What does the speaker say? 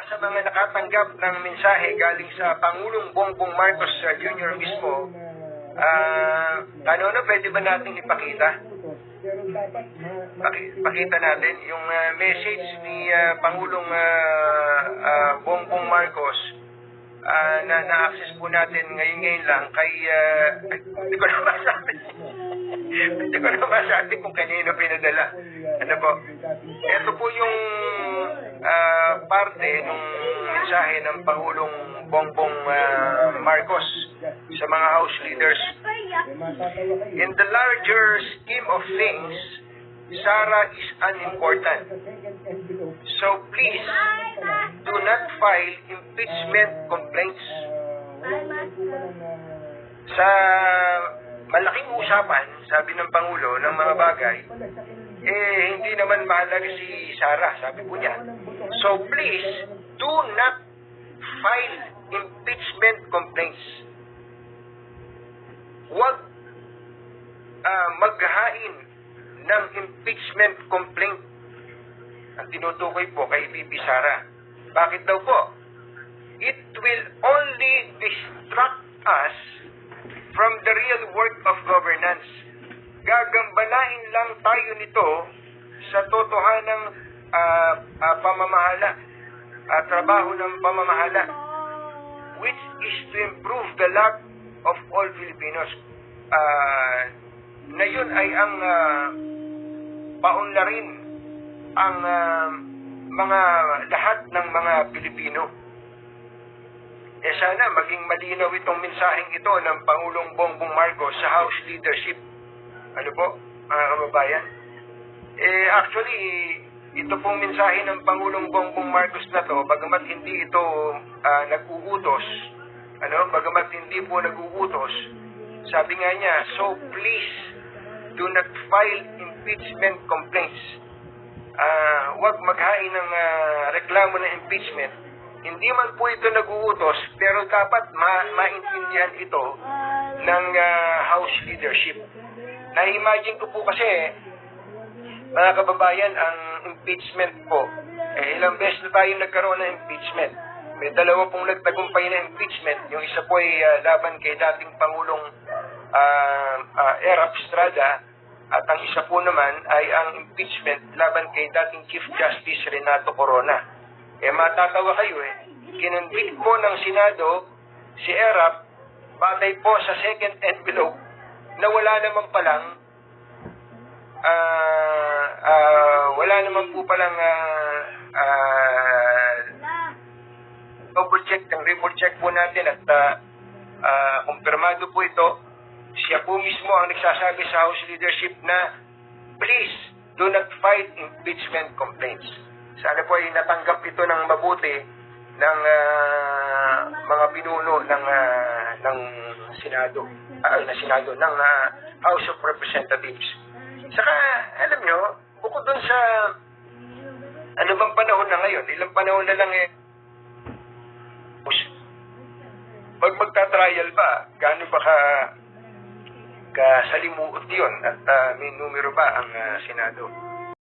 sa mga nakatanggap ng mensahe galing sa Pangulong Bongbong Marcos Jr. mismo, ano pwede ba nating ipakita? Pakita natin yung message ni Pangulong Bongbong Marcos na na-access po natin ngayon lang kay hindi ko na masabi. Hindi ko na masabi kung kanino pinadala. Ano po? Ito po yung parte ng mensahe ng Pangulong Bongbong Marcos sa mga House leaders. In the larger scheme of things, Sara is unimportant. So please, do not file impeachment complaints. Sa malaking usapan, sabi ng Pangulo, ng mga bagay, hindi naman mahalaga si Sara, sabi po niya. So please, do not file impeachment complaints. Huwag maghain ng impeachment complaint. Ang tinutukoy po kay VP Sara. Bakit daw po? It will only distract us from the real work of governance. Gagambalain lang tayo nito sa totohanang pamamahala, trabaho ng pamamahala, which is to improve the life of all Filipinos. Na yun ay ang paunlarin ang mga lahat ng mga Pilipino. Sana maging malinaw itong mensaheng ito ng Pangulong Bongbong Marcos sa House leadership. Ano po, mga kababayan? Actually, ito pong mensahe ng Pangulong Bongbong Marcos na to, bagamat hindi ito nag-uutos, bagamat hindi po nag-uutos, sabi nga niya, so please, do not file impeachment complaints. Huwag maghain ng reklamo ng impeachment. Hindi man po ito nag-uutos, pero dapat maintindihan ito ng House leadership. Na-imagine ko po kasi, mga kababayan, ang impeachment po, ilang beses na tayo nagkaroon ng impeachment. May dalawa pong nagtagumpay na impeachment. Yung isa po ay laban kay dating Pangulong Erap Estrada, at ang isa po naman ay ang impeachment laban kay dating Chief Justice Renato Corona. Matatawa kayo kinonvict po ng Senado si Erap batay po sa second envelope na wala naman po palang double check, report check po natin at kumpirmado po ito. Siya po mismo ang nagsasabi sa House leadership na please do not file impeachment complaints. Sana po ay natanggap ito ng mabuti ng mga pinuno ng Senado, ng House of Representatives. Saka, alam nyo, bukod dun sa ano bang panahon na ngayon, ilang panahon na lang magta-trial ba? Gaano ba kasalimuot yun? At may numero ba ang Senado?